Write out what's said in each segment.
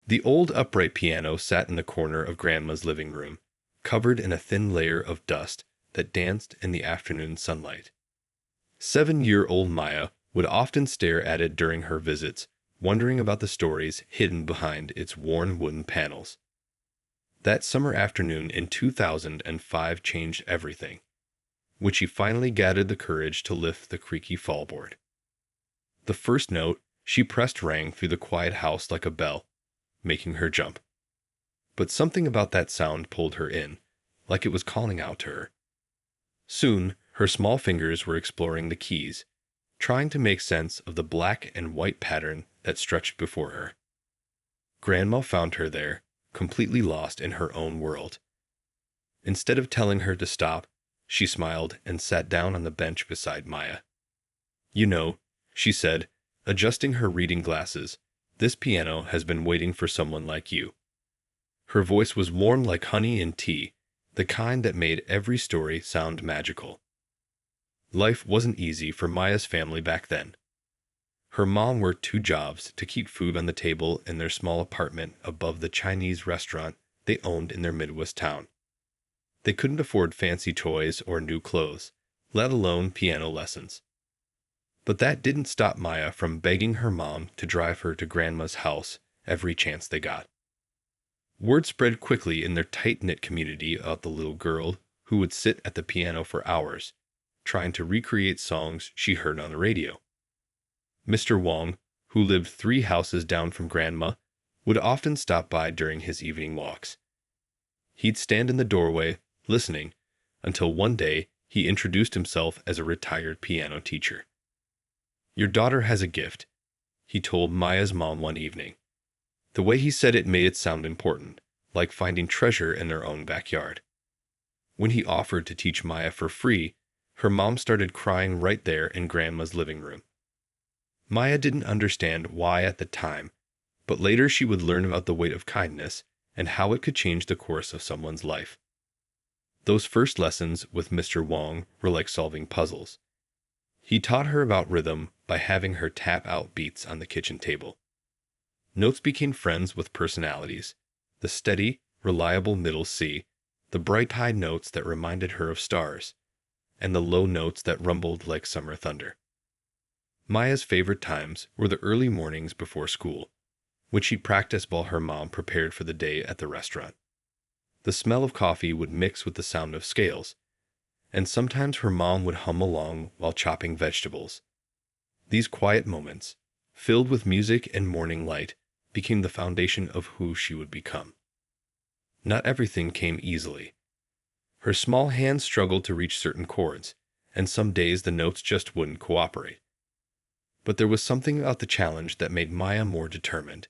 The old upright piano sat in the corner of Grandma's living room, covered in a thin layer of dust that danced in the afternoon sunlight. 7-year-old Maya would often stare at it during her visits, wondering about the stories hidden behind its worn wooden panels. That summer afternoon in 2005 changed everything, when she finally gathered the courage to lift the creaky fallboard. The first note she pressed rang through the quiet house like a bell, making her jump. But something about that sound pulled her in, like it was calling out to her. Soon, her small fingers were exploring the keys, trying to make sense of the black and white pattern that stretched before her. Grandma found her there, completely lost in her own world. Instead of telling her to stop, she smiled and sat down on the bench beside Maya. "You know," she said, adjusting her reading glasses, "this piano has been waiting for someone like you." Her voice was warm like honey in tea, the kind that made every story sound magical. Life wasn't easy for Maya's family back then. Her mom worked 2 jobs to keep food on the table in their small apartment above the Chinese restaurant they owned in their Midwest town. They couldn't afford fancy toys or new clothes, let alone piano lessons. But that didn't stop Maya from begging her mom to drive her to Grandma's house every chance they got. Word spread quickly in their tight-knit community about the little girl who would sit at the piano for hours, trying to recreate songs she heard on the radio. Mr. Wong, who lived 3 houses down from Grandma, would often stop by during his evening walks. He'd stand in the doorway, listening, until one day he introduced himself as a retired piano teacher. "Your daughter has a gift," he told Maya's mom one evening. The way he said it made it sound important, like finding treasure in their own backyard. When he offered to teach Maya for free, her mom started crying right there in Grandma's living room. Maya didn't understand why at the time, but later she would learn about the weight of kindness and how it could change the course of someone's life. Those first lessons with Mr. Wong were like solving puzzles. He taught her about rhythm by having her tap out beats on the kitchen table. Notes became friends with personalities, the steady, reliable middle C, the bright high notes that reminded her of stars, and the low notes that rumbled like summer thunder. Maya's favorite times were the early mornings before school, when she'd practice while her mom prepared for the day at the restaurant. The smell of coffee would mix with the sound of scales, and sometimes her mom would hum along while chopping vegetables. These quiet moments, filled with music and morning light, became the foundation of who she would become. Not everything came easily. Her small hands struggled to reach certain chords, and some days the notes just wouldn't cooperate. But there was something about the challenge that made Maya more determined.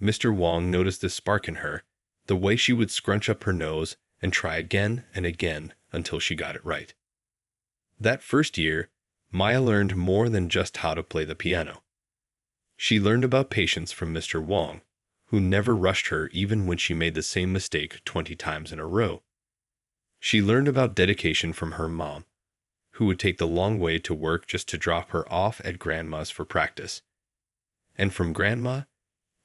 Mr. Wong noticed this spark in her, the way she would scrunch up her nose and try again and again until she got it right. That first year, Maya learned more than just how to play the piano. She learned about patience from Mr. Wong, who never rushed her even when she made the same mistake 20 times in a row. She learned about dedication from her mom, who would take the long way to work just to drop her off at Grandma's for practice. And from Grandma,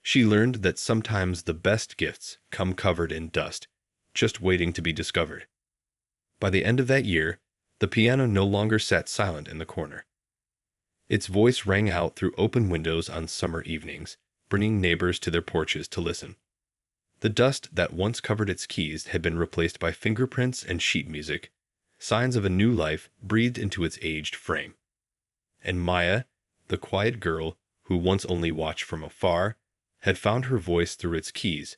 she learned that sometimes the best gifts come covered in dust, just waiting to be discovered. By the end of that year, the piano no longer sat silent in the corner. Its voice rang out through open windows on summer evenings, bringing neighbors to their porches to listen. The dust that once covered its keys had been replaced by fingerprints and sheet music, signs of a new life breathed into its aged frame. And Maya, the quiet girl who once only watched from afar, had found her voice through its keys,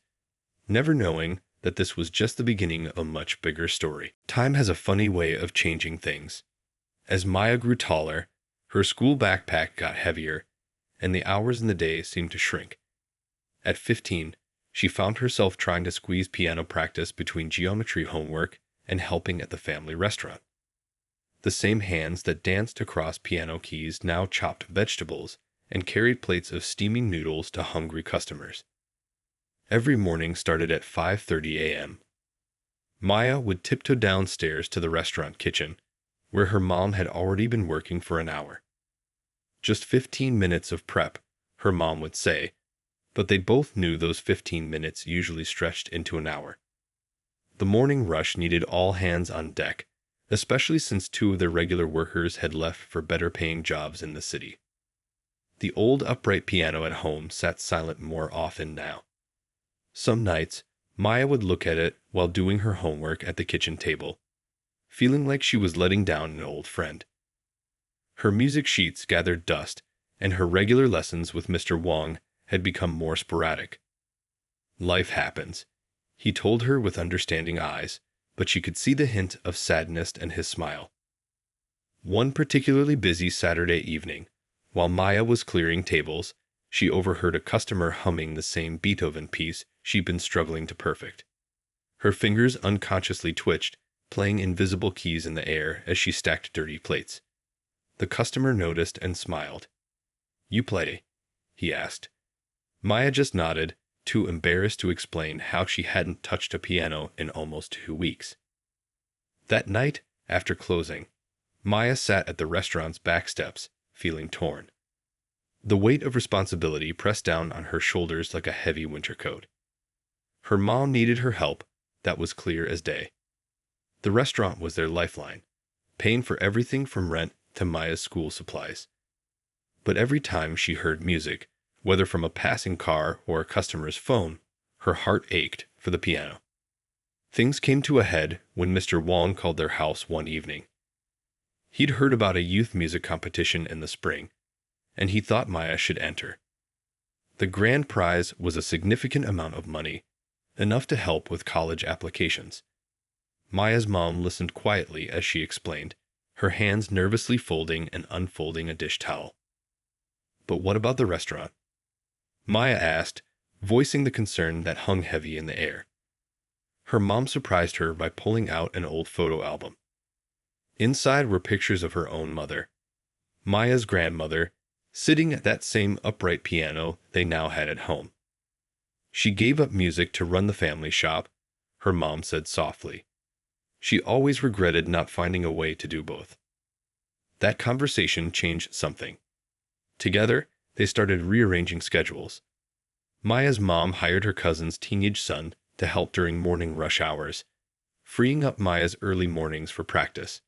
never knowing that this was just the beginning of a much bigger story. Time has a funny way of changing things. As Maya grew taller, her school backpack got heavier, and the hours in the day seemed to shrink. At 15, she found herself trying to squeeze piano practice between geometry homework and helping at the family restaurant. The same hands that danced across piano keys now chopped vegetables and carried plates of steaming noodles to hungry customers. Every morning started at 5:30 a.m. Maya would tiptoe downstairs to the restaurant kitchen, where her mom had already been working for an hour. "Just 15 minutes of prep," her mom would say, but they both knew those 15 minutes usually stretched into an hour. The morning rush needed all hands on deck, especially since two of their regular workers had left for better-paying jobs in the city. The old upright piano at home sat silent more often now. Some nights, Maya would look at it while doing her homework at the kitchen table, feeling like she was letting down an old friend. Her music sheets gathered dust, and her regular lessons with Mr. Wong had become more sporadic. Life happens, he told her with understanding eyes, but she could see the hint of sadness in his smile. One particularly busy Saturday evening, while Maya was clearing tables, she overheard a customer humming the same Beethoven piece she'd been struggling to perfect. Her fingers unconsciously twitched, playing invisible keys in the air as she stacked dirty plates. The customer noticed and smiled. "You play?" he asked. Maya just nodded, too embarrassed to explain how she hadn't touched a piano in almost 2 weeks. That night, after closing, Maya sat at the restaurant's back steps, feeling torn. The weight of responsibility pressed down on her shoulders like a heavy winter coat. Her mom needed her help, that was clear as day. The restaurant was their lifeline, paying for everything from rent to Maya's school supplies. But every time she heard music, whether from a passing car or a customer's phone, her heart ached for the piano. Things came to a head when Mr. Wong called their house one evening. He'd heard about a youth music competition in the spring, and he thought Maya should enter. The grand prize was a significant amount of money, enough to help with college applications. Maya's mom listened quietly as she explained, her hands nervously folding and unfolding a dish towel. "But what about the restaurant?" Maya asked, voicing the concern that hung heavy in the air. Her mom surprised her by pulling out an old photo album. Inside were pictures of her own mother, Maya's grandmother, sitting at that same upright piano they now had at home. "She gave up music to run the family shop," her mom said softly. She always regretted not finding a way to do both. That conversation changed something. Together, they started rearranging schedules. Maya's mom hired her cousin's teenage son to help during morning rush hours, freeing up Maya's early mornings for practice.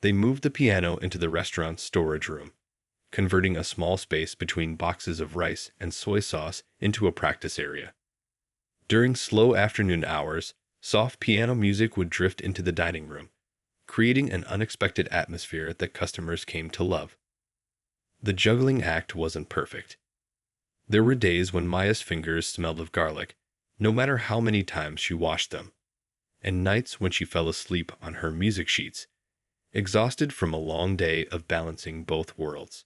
They moved the piano into the restaurant's storage room, converting a small space between boxes of rice and soy sauce into a practice area. During slow afternoon hours, soft piano music would drift into the dining room, creating an unexpected atmosphere that customers came to love. The juggling act wasn't perfect. There were days when Maya's fingers smelled of garlic, no matter how many times she washed them, and nights when she fell asleep on her music sheets, exhausted from a long day of balancing both worlds.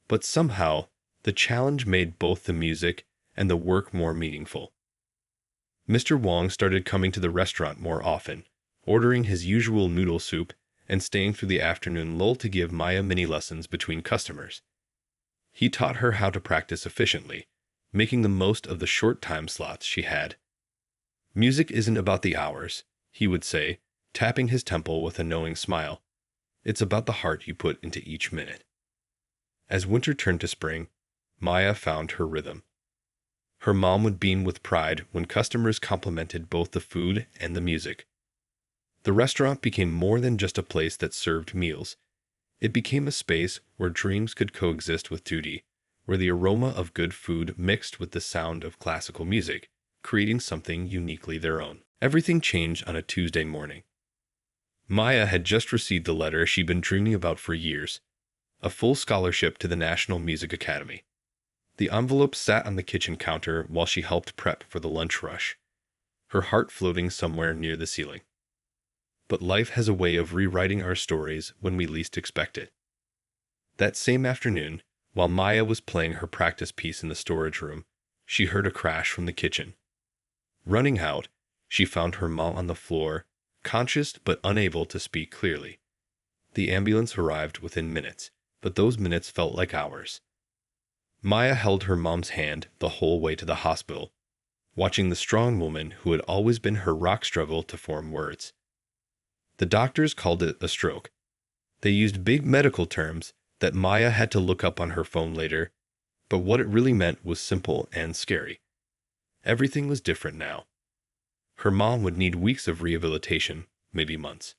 But somehow, the challenge made both the music and the work more meaningful. Mr. Wong started coming to the restaurant more often, ordering his usual noodle soup and staying through the afternoon lull to give Maya mini lessons between customers. He taught her how to practice efficiently, making the most of the short time slots she had. "Music isn't about the hours," he would say, tapping his temple with a knowing smile. "It's about the heart you put into each minute." As winter turned to spring, Maya found her rhythm. Her mom would beam with pride when customers complimented both the food and the music. The restaurant became more than just a place that served meals. It became a space where dreams could coexist with duty, where the aroma of good food mixed with the sound of classical music, creating something uniquely their own. Everything changed on a Tuesday morning. Maya had just received the letter she'd been dreaming about for years, a full scholarship to the National Music Academy. The envelope sat on the kitchen counter while she helped prep for the lunch rush, her heart floating somewhere near the ceiling. But life has a way of rewriting our stories when we least expect it. That same afternoon, while Maya was playing her practice piece in the storage room, she heard a crash from the kitchen. Running out, she found her mom on the floor, conscious but unable to speak clearly. The ambulance arrived within minutes, but those minutes felt like hours. Maya held her mom's hand the whole way to the hospital, watching the strong woman who had always been her rock struggle to form words. The doctors called it a stroke. They used big medical terms that Maya had to look up on her phone later, But what it really meant was simple and scary. Everything was different now. Her mom would need weeks of rehabilitation, maybe months.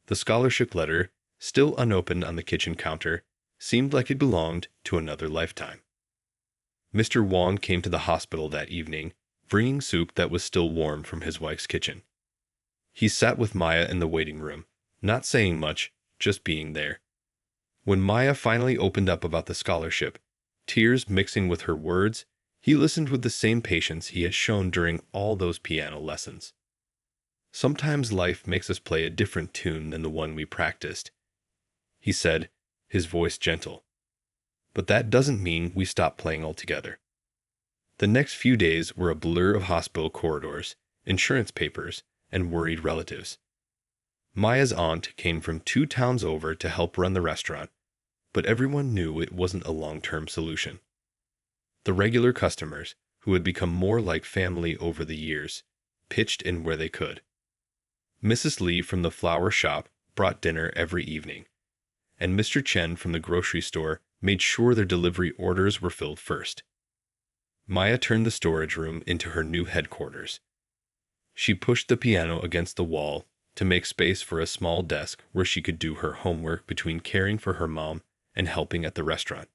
The scholarship letter, still unopened on the kitchen counter, seemed like it belonged to another lifetime. Mr. Wong came to the hospital that evening, bringing soup that was still warm from his wife's kitchen. He sat with Maya in the waiting room, not saying much, just being there. When Maya finally opened up about the scholarship, tears mixing with her words, he listened with the same patience he had shown during all those piano lessons. Sometimes life makes us play a different tune than the one we practiced, he said, his voice gentle. But that doesn't mean we stop playing altogether. The next few days were a blur of hospital corridors, insurance papers, and worried relatives. Maya's aunt came from 2 towns over to help run the restaurant, but everyone knew it wasn't a long-term solution. The regular customers, who had become more like family over the years, pitched in where they could. Mrs. Lee from the flower shop brought dinner every evening, and Mr. Chen from the grocery store made sure their delivery orders were filled first. Maya turned the storage room into her new headquarters. She pushed the piano against the wall to make space for a small desk where she could do her homework between caring for her mom and helping at the restaurant.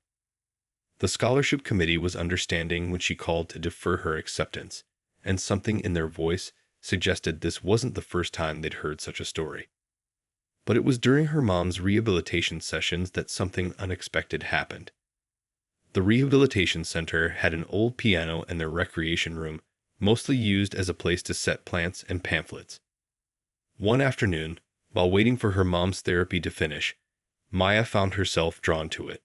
The scholarship committee was understanding when she called to defer her acceptance, and something in their voice suggested this wasn't the first time they'd heard such a story. But it was during her mom's rehabilitation sessions that something unexpected happened. The rehabilitation center had an old piano in their recreation room, mostly used as a place to set plants and pamphlets. One afternoon, while waiting for her mom's therapy to finish, Maya found herself drawn to it.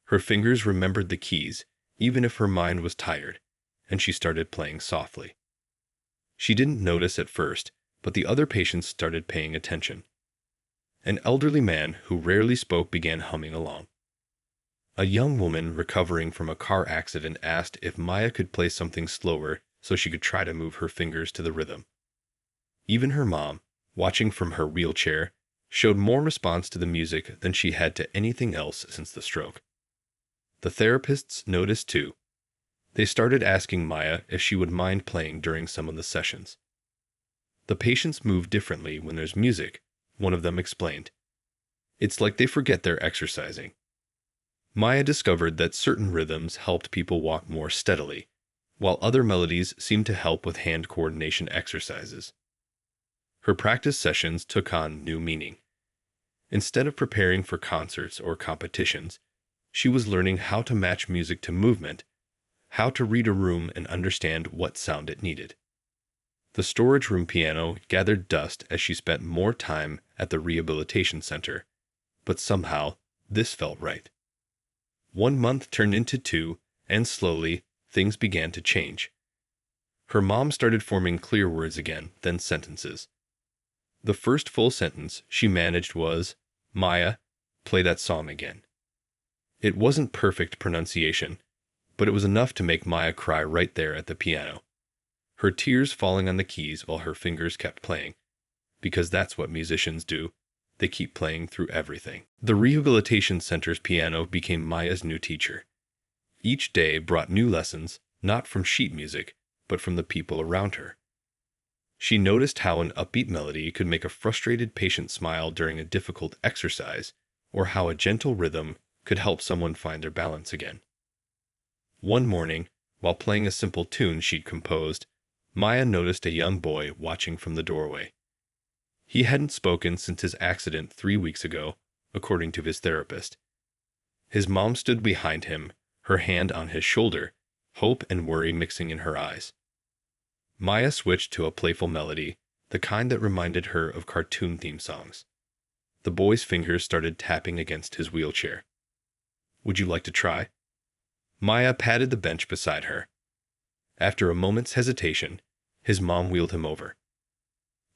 Her fingers remembered the keys, even if her mind was tired, and she started playing softly. She didn't notice at first, but the other patients started paying attention. An elderly man who rarely spoke began humming along. A young woman recovering from a car accident asked if Maya could play something slower so she could try to move her fingers to the rhythm. Even her mom, watching from her wheelchair, showed more response to the music than she had to anything else since the stroke. The therapists noticed too. They started asking Maya if she would mind playing during some of the sessions. The patients move differently when there's music, one of them explained. It's like they forget they're exercising. Maya discovered that certain rhythms helped people walk more steadily, while other melodies seemed to help with hand coordination exercises. Her practice sessions took on new meaning. Instead of preparing for concerts or competitions, she was learning how to match music to movement, how to read a room and understand what sound it needed. The storage room piano gathered dust as she spent more time at the rehabilitation center, but somehow this felt right. 1 month turned into 2, and slowly things began to change. Her mom started forming clear words again, then sentences. The first full sentence she managed was, "Maya, play that song again." It wasn't perfect pronunciation, but it was enough to make Maya cry right there at the piano, her tears falling on the keys while her fingers kept playing, because that's what musicians do. They keep playing through everything. The rehabilitation center's piano became Maya's new teacher. Each day brought new lessons, not from sheet music, but from the people around her. She noticed how an upbeat melody could make a frustrated patient smile during a difficult exercise, or how a gentle rhythm could help someone find their balance again. One morning, while playing a simple tune she'd composed, Maya noticed a young boy watching from the doorway. He hadn't spoken since his accident 3 weeks ago, according to his therapist. His mom stood behind him, her hand on his shoulder, hope and worry mixing in her eyes. Maya switched to a playful melody, the kind that reminded her of cartoon theme songs. The boy's fingers started tapping against his wheelchair. "Would you like to try?" Maya patted the bench beside her. After a moment's hesitation, his mom wheeled him over.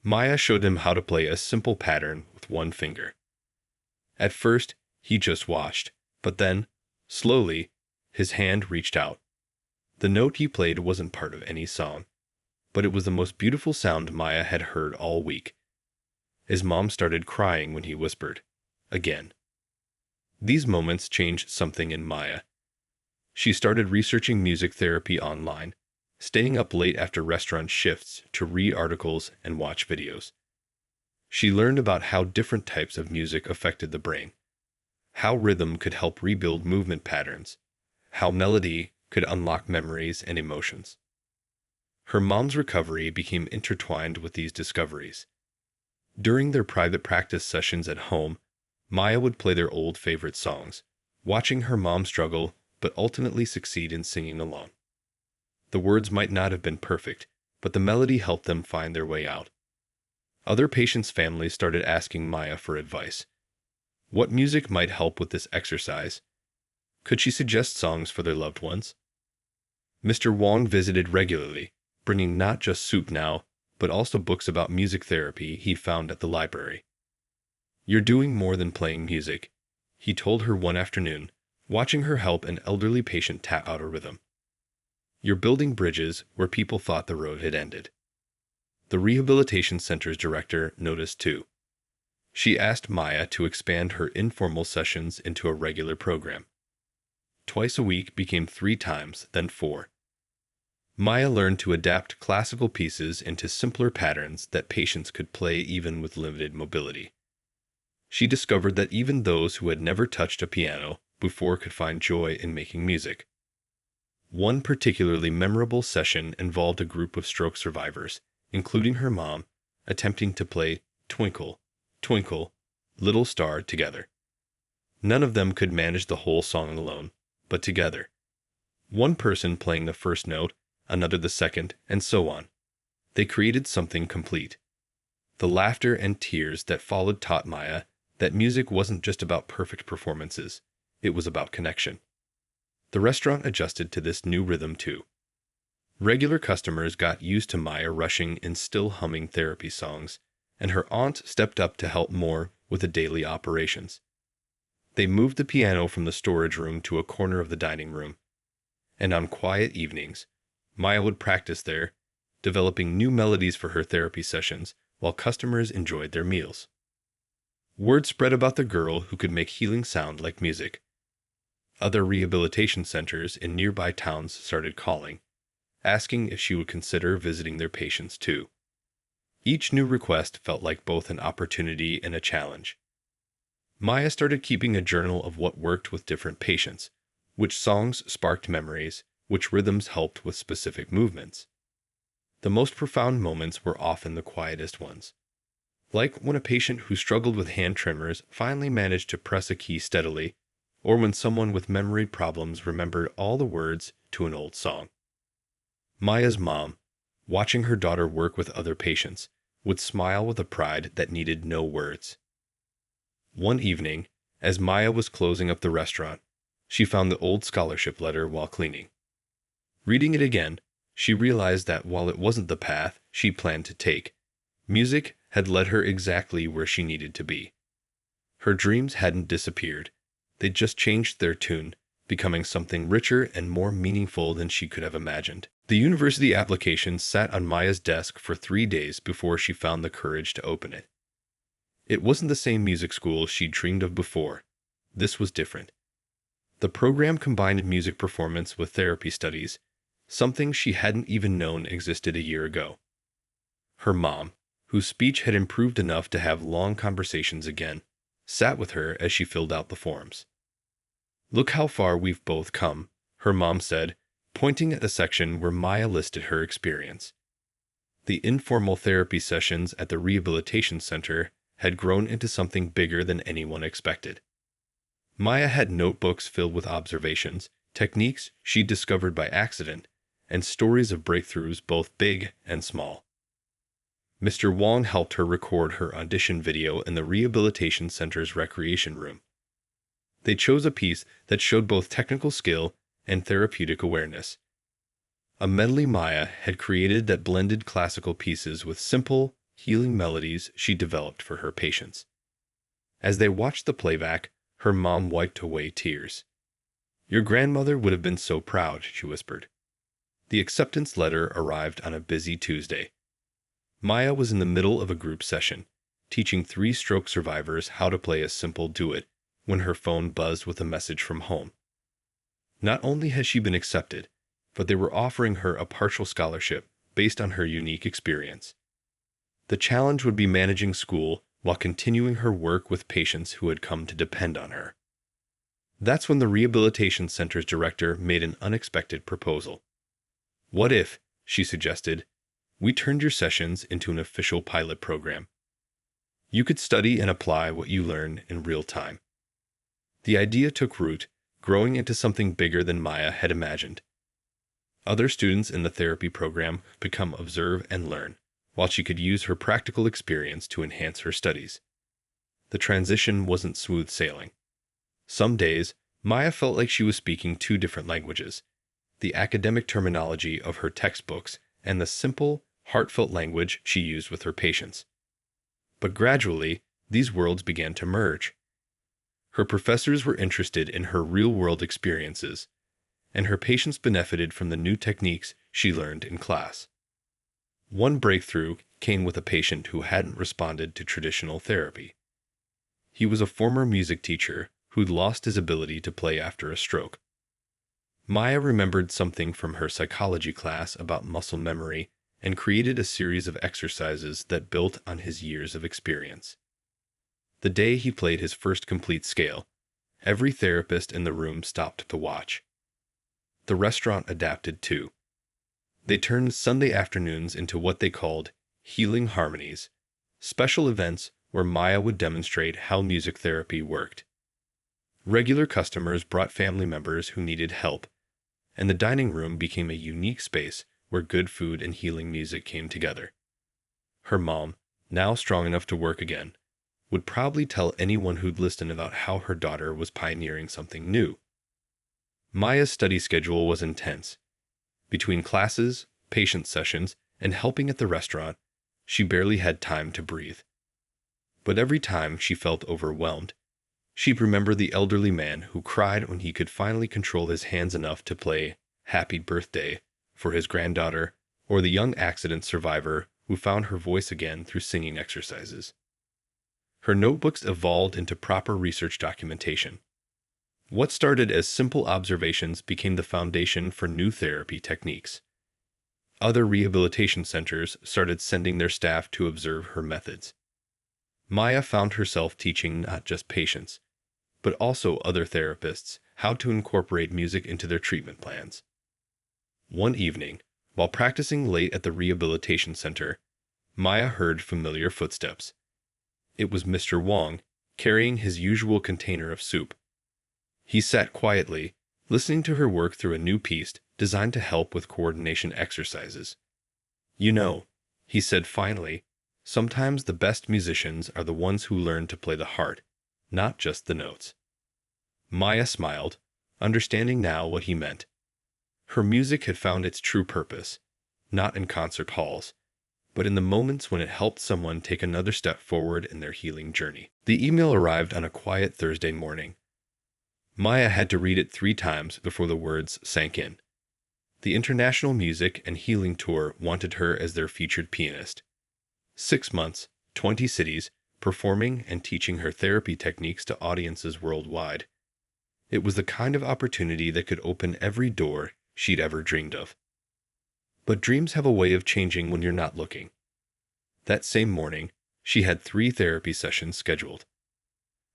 Maya showed him how to play a simple pattern with one finger. At first, he just watched, but then, slowly, his hand reached out. The note he played wasn't part of any song, but it was the most beautiful sound Maya had heard all week. His mom started crying when he whispered, "Again." These moments changed something in Maya. She started researching music therapy online, staying up late after restaurant shifts to read articles and watch videos. She learned about how different types of music affected the brain, how rhythm could help rebuild movement patterns, how melody could unlock memories and emotions. Her mom's recovery became intertwined with these discoveries. During their private practice sessions at home, Maya would play their old favorite songs, watching her mom struggle but ultimately succeed in singing along. The words might not have been perfect, but the melody helped them find their way out. Other patients' families started asking Maya for advice. What music might help with this exercise? Could she suggest songs for their loved ones? Mr. Wong visited regularly, bringing not just soup now, but also books about music therapy he found at the library. "You're doing more than playing music," he told her one afternoon, watching her help an elderly patient tap out a rhythm. "You're building bridges where people thought the road had ended." The rehabilitation center's director noticed too. She asked Maya to expand her informal sessions into a regular program. Twice a week became 3 times, then 4. Maya learned to adapt classical pieces into simpler patterns that patients could play even with limited mobility. She discovered that even those who had never touched a piano before could find joy in making music. One particularly memorable session involved a group of stroke survivors, including her mom, attempting to play "Twinkle, Twinkle, Little Star" together. None of them could manage the whole song alone, but together. One person playing the first note, another the second, and so on. They created something complete. The laughter and tears that followed taught Maya that music wasn't just about perfect performances, it was about connection. The restaurant adjusted to this new rhythm too. Regular customers got used to Maya rushing and still humming therapy songs, and her aunt stepped up to help more with the daily operations. They moved the piano from the storage room to a corner of the dining room, and on quiet evenings, Maya would practice there, developing new melodies for her therapy sessions while customers enjoyed their meals. Word spread about the girl who could make healing sound like music. Other rehabilitation centers in nearby towns started calling, asking if she would consider visiting their patients too. Each new request felt like both an opportunity and a challenge. Maya started keeping a journal of what worked with different patients, which songs sparked memories, which rhythms helped with specific movements. The most profound moments were often the quietest ones. Like when a patient who struggled with hand tremors finally managed to press a key steadily, or when someone with memory problems remembered all the words to an old song. Maya's mom, watching her daughter work with other patients, would smile with a pride that needed no words. One evening, as Maya was closing up the restaurant, she found the old scholarship letter while cleaning. Reading it again, she realized that while it wasn't the path she planned to take, music had led her exactly where she needed to be. Her dreams hadn't disappeared. They'd just changed their tune, becoming something richer and more meaningful than she could have imagined. The university application sat on Maya's desk for 3 days before she found the courage to open it. It wasn't the same music school she'd dreamed of before. This was different. The program combined music performance with therapy studies, something she hadn't even known existed a year ago. Her mom, whose speech had improved enough to have long conversations again, sat with her as she filled out the forms. "Look how far we've both come," her mom said, pointing at the section where Maya listed her experience. The informal therapy sessions at the rehabilitation center had grown into something bigger than anyone expected. Maya had notebooks filled with observations, techniques she'd discovered by accident, and stories of breakthroughs both big and small. Mr. Wong helped her record her audition video in the rehabilitation center's recreation room. They chose a piece that showed both technical skill and therapeutic awareness. A medley Maya had created that blended classical pieces with simple, healing melodies she developed for her patients. As they watched the playback, her mom wiped away tears. "Your grandmother would have been so proud," she whispered. The acceptance letter arrived on a busy Tuesday. Maya was in the middle of a group session, teaching 3 stroke survivors how to play a simple duet, when her phone buzzed with a message from home. Not only had she been accepted, but they were offering her a partial scholarship based on her unique experience. The challenge would be managing school while continuing her work with patients who had come to depend on her. That's when the Rehabilitation Center's director made an unexpected proposal. "What if," she suggested, "we turned your sessions into an official pilot program? You could study and apply what you learn in real time." The idea took root, growing into something bigger than Maya had imagined. Other students in the therapy program become observe and learn, while she could use her practical experience to enhance her studies. The transition wasn't smooth sailing. Some days, Maya felt like she was speaking two different languages, the academic terminology of her textbooks and the simple, heartfelt language she used with her patients. But gradually, these worlds began to merge. Her professors were interested in her real-world experiences, and her patients benefited from the new techniques she learned in class. One breakthrough came with a patient who hadn't responded to traditional therapy. He was a former music teacher who'd lost his ability to play after a stroke. Maya remembered something from her psychology class about muscle memory and created a series of exercises that built on his years of experience. The day he played his first complete scale, every therapist in the room stopped to watch. The restaurant adapted too. They turned Sunday afternoons into what they called healing harmonies, special events where Maya would demonstrate how music therapy worked. Regular customers brought family members who needed help, and the dining room became a unique space where good food and healing music came together. Her mom, now strong enough to work again, would probably tell anyone who'd listen about how her daughter was pioneering something new. Maya's study schedule was intense. Between classes, patient sessions, and helping at the restaurant, she barely had time to breathe. But every time she felt overwhelmed, she'd remember the elderly man who cried when he could finally control his hands enough to play "Happy Birthday" for his granddaughter, or the young accident survivor who found her voice again through singing exercises. Her notebooks evolved into proper research documentation. What started as simple observations became the foundation for new therapy techniques. Other rehabilitation centers started sending their staff to observe her methods. Maya found herself teaching not just patients, but also other therapists how to incorporate music into their treatment plans. One evening, while practicing late at the rehabilitation center, Maya heard familiar footsteps. It was Mr. Wong, carrying his usual container of soup. He sat quietly, listening to her work through a new piece designed to help with coordination exercises. "You know," he said finally, "sometimes the best musicians are the ones who learn to play the heart, not just the notes." Maya smiled, understanding now what he meant. Her music had found its true purpose, not in concert halls, but in the moments when it helped someone take another step forward in their healing journey. The email arrived on a quiet Thursday morning. Maya had to read it 3 times before the words sank in. The International Music and Healing Tour wanted her as their featured pianist. 6 months, 20 cities, performing and teaching her therapy techniques to audiences worldwide. It was the kind of opportunity that could open every door she'd ever dreamed of. But dreams have a way of changing when you're not looking. That same morning, she had 3 therapy sessions scheduled.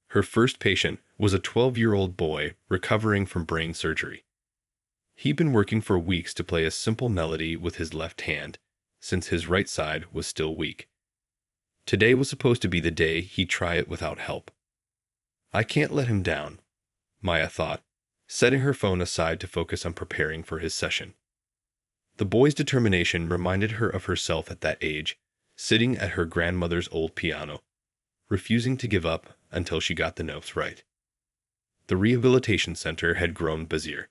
Her first patient was a 12-year-old boy recovering from brain surgery. He'd been working for weeks to play a simple melody with his left hand, since his right side was still weak. Today was supposed to be the day he'd try it without help. "I can't let him down," Maya thought, setting her phone aside to focus on preparing for his session. The boy's determination reminded her of herself at that age, sitting at her grandmother's old piano, refusing to give up until she got the notes right. The rehabilitation center had grown busier.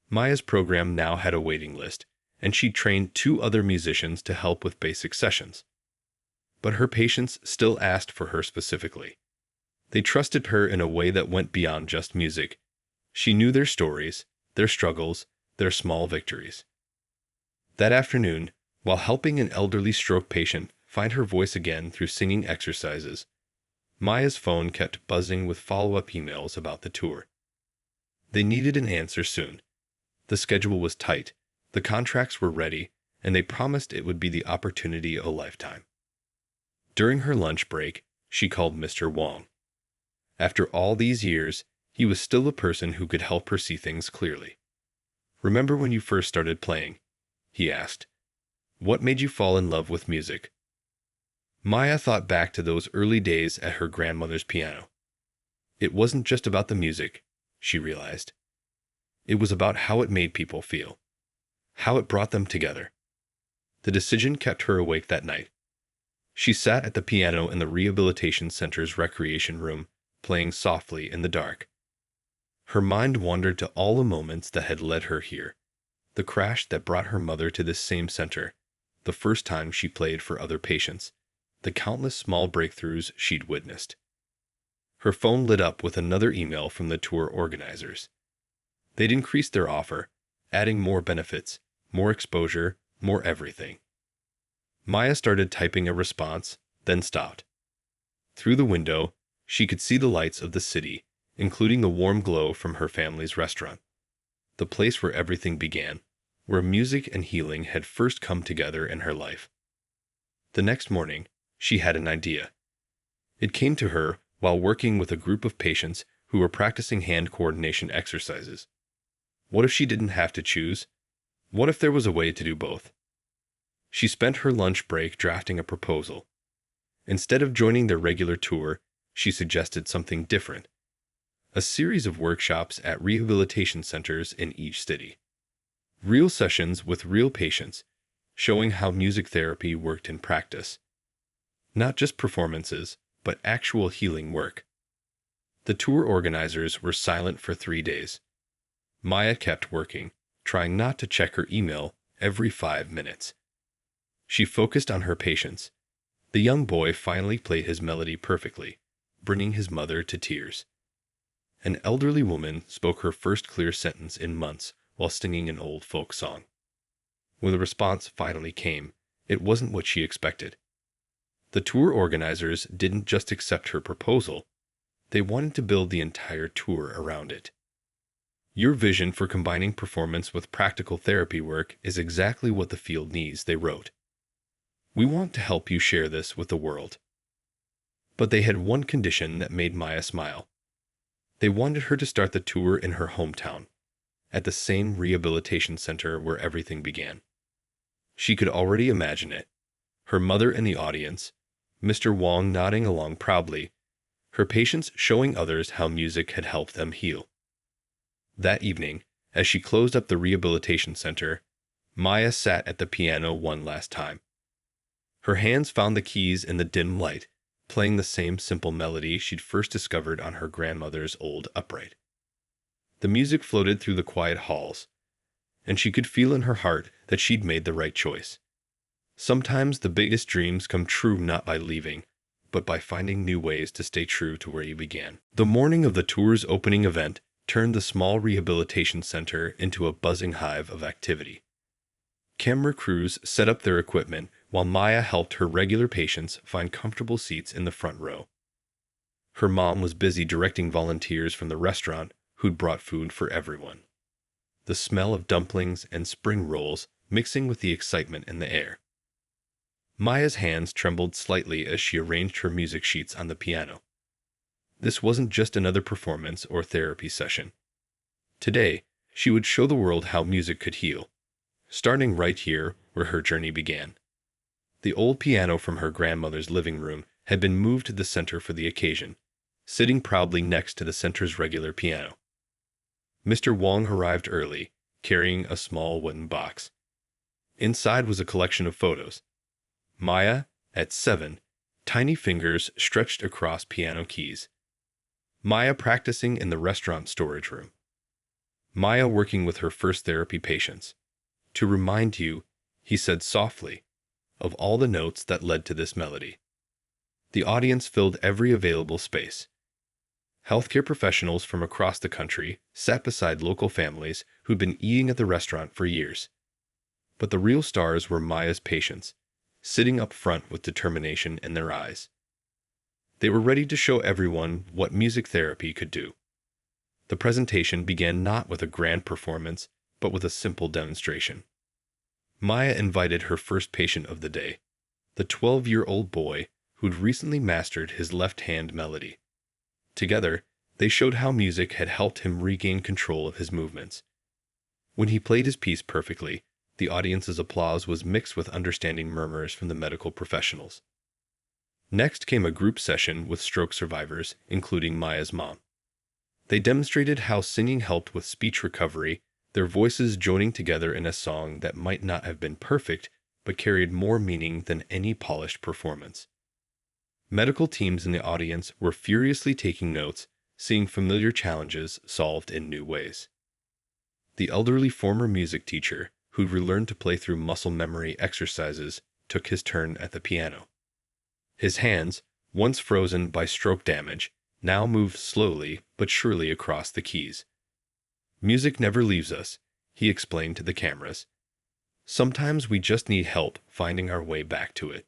Maya's program now had a waiting list, and she trained 2 other musicians to help with basic sessions. But her patients still asked for her specifically. They trusted her in a way that went beyond just music. She knew their stories, their struggles, their small victories. That afternoon, while helping an elderly stroke patient find her voice again through singing exercises, Maya's phone kept buzzing with follow-up emails about the tour. They needed an answer soon. The schedule was tight, the contracts were ready, and they promised it would be the opportunity of a lifetime. During her lunch break, she called Mr. Wong. After all these years, he was still a person who could help her see things clearly. "Remember when you first started playing?" he asked. "What made you fall in love with music?" Maya thought back to those early days at her grandmother's piano. It wasn't just about the music, she realized. It was about how it made people feel, how it brought them together. The decision kept her awake that night. She sat at the piano in the rehabilitation center's recreation room, playing softly in the dark. Her mind wandered to all the moments that had led her here. The crash that brought her mother to this same center, the first time she played for other patients, the countless small breakthroughs she'd witnessed. Her phone lit up with another email from the tour organizers. They'd increased their offer, adding more benefits, more exposure, more everything. Maya started typing a response, then stopped. Through the window, she could see the lights of the city, including the warm glow from her family's restaurant. The place where everything began, where music and healing had first come together in her life. The next morning, she had an idea. It came to her while working with a group of patients who were practicing hand coordination exercises. What if she didn't have to choose? What if there was a way to do both? She spent her lunch break drafting a proposal. Instead of joining their regular tour, she suggested something different. A series of workshops at rehabilitation centers in each city. Real sessions with real patients, showing how music therapy worked in practice. Not just performances, but actual healing work. The tour organizers were silent for 3 days. Maya kept working, trying not to check her email every 5 minutes. She focused on her patients. The young boy finally played his melody perfectly, bringing his mother to tears. An elderly woman spoke her first clear sentence in months while singing an old folk song. When the response finally came, it wasn't what she expected. The tour organizers didn't just accept her proposal, they wanted to build the entire tour around it. "Your vision for combining performance with practical therapy work is exactly what the field needs," they wrote. "We want to help you share this with the world." But they had one condition that made Maya smile. They wanted her to start the tour in her hometown, at the same rehabilitation center where everything began. She could already imagine it. Her mother in the audience, Mr. Wong nodding along proudly, her patients showing others how music had helped them heal. That evening, as she closed up the rehabilitation center, Maya sat at the piano one last time. Her hands found the keys in the dim light, playing the same simple melody she'd first discovered on her grandmother's old upright. The music floated through the quiet halls, and she could feel in her heart that she'd made the right choice. Sometimes the biggest dreams come true not by leaving, but by finding new ways to stay true to where you began. The morning of the tour's opening event turned the small rehabilitation center into a buzzing hive of activity. Camera crews set up their equipment while Maya helped her regular patients find comfortable seats in the front row. Her mom was busy directing volunteers from the restaurant who'd brought food for everyone. The smell of dumplings and spring rolls mixing with the excitement in the air. Maya's hands trembled slightly as she arranged her music sheets on the piano. This wasn't just another performance or therapy session. Today, she would show the world how music could heal, starting right here where her journey began. The old piano from her grandmother's living room had been moved to the center for the occasion, sitting proudly next to the center's regular piano. Mr. Wong arrived early, carrying a small wooden box. Inside was a collection of photos. Maya, at 7, tiny fingers stretched across piano keys. Maya practicing in the restaurant storage room. Maya working with her first therapy patients. "To remind you," he said softly, "of all the notes that led to this melody." The audience filled every available space. Healthcare professionals from across the country sat beside local families who'd been eating at the restaurant for years. But the real stars were Maya's patients, sitting up front with determination in their eyes. They were ready to show everyone what music therapy could do. The presentation began not with a grand performance, but with a simple demonstration. Maya invited her first patient of the day, the 12-year-old boy who'd recently mastered his left-hand melody. Together, they showed how music had helped him regain control of his movements. When he played his piece perfectly, the audience's applause was mixed with understanding murmurs from the medical professionals. Next came a group session with stroke survivors, including Maya's mom. They demonstrated how singing helped with speech recovery, their voices joining together in a song that might not have been perfect, but carried more meaning than any polished performance. Medical teams in the audience were furiously taking notes, seeing familiar challenges solved in new ways. The elderly former music teacher, who'd relearned to play through muscle memory exercises, took his turn at the piano. His hands, once frozen by stroke damage, now moved slowly but surely across the keys. "Music never leaves us," he explained to the cameras. "Sometimes we just need help finding our way back to it."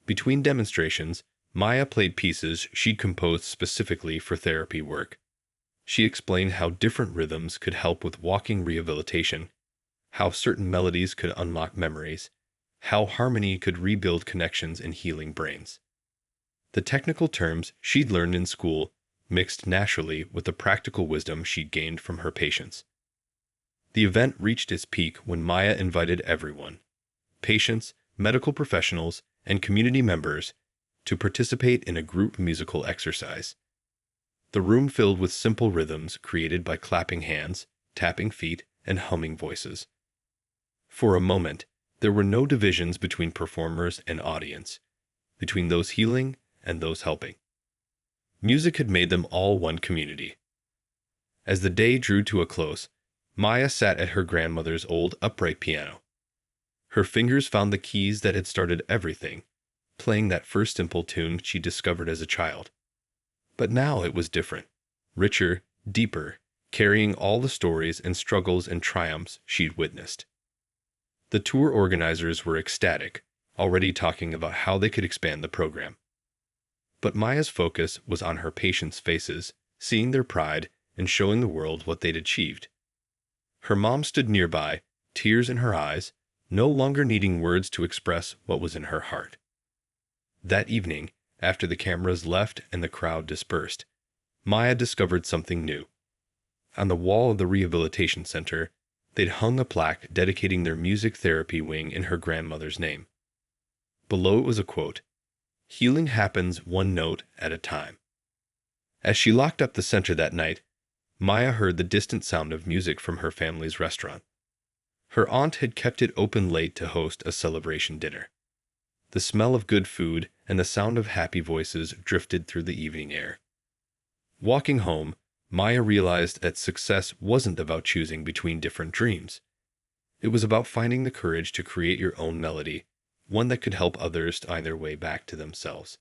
Between demonstrations, Maya played pieces she'd composed specifically for therapy work. She explained how different rhythms could help with walking rehabilitation, how certain melodies could unlock memories, how harmony could rebuild connections in healing brains. The technical terms she'd learned in school mixed naturally with the practical wisdom she'd gained from her patients. The event reached its peak when Maya invited everyone, patients, medical professionals, and community members, to participate in a group musical exercise. The room filled with simple rhythms created by clapping hands, tapping feet, and humming voices. For a moment, there were no divisions between performers and audience, between those healing and those helping. Music had made them all one community. As the day drew to a close, Maya sat at her grandmother's old upright piano. Her fingers found the keys that had started everything, playing that first simple tune she discovered as a child. But now it was different, richer, deeper, carrying all the stories and struggles and triumphs she'd witnessed. The tour organizers were ecstatic, already talking about how they could expand the program. But Maya's focus was on her patients' faces, seeing their pride and showing the world what they'd achieved. Her mom stood nearby, tears in her eyes, no longer needing words to express what was in her heart. That evening, after the cameras left and the crowd dispersed, Maya discovered something new. On the wall of the rehabilitation center, they'd hung a plaque dedicating their music therapy wing in her grandmother's name. Below it was a quote, "Healing happens one note at a time." As she locked up the center that night, Maya heard the distant sound of music from her family's restaurant. Her aunt had kept it open late to host a celebration dinner. The smell of good food and the sound of happy voices drifted through the evening air. Walking home, Maya realized that success wasn't about choosing between different dreams. It was about finding the courage to create your own melody, one that could help others find their way back to themselves.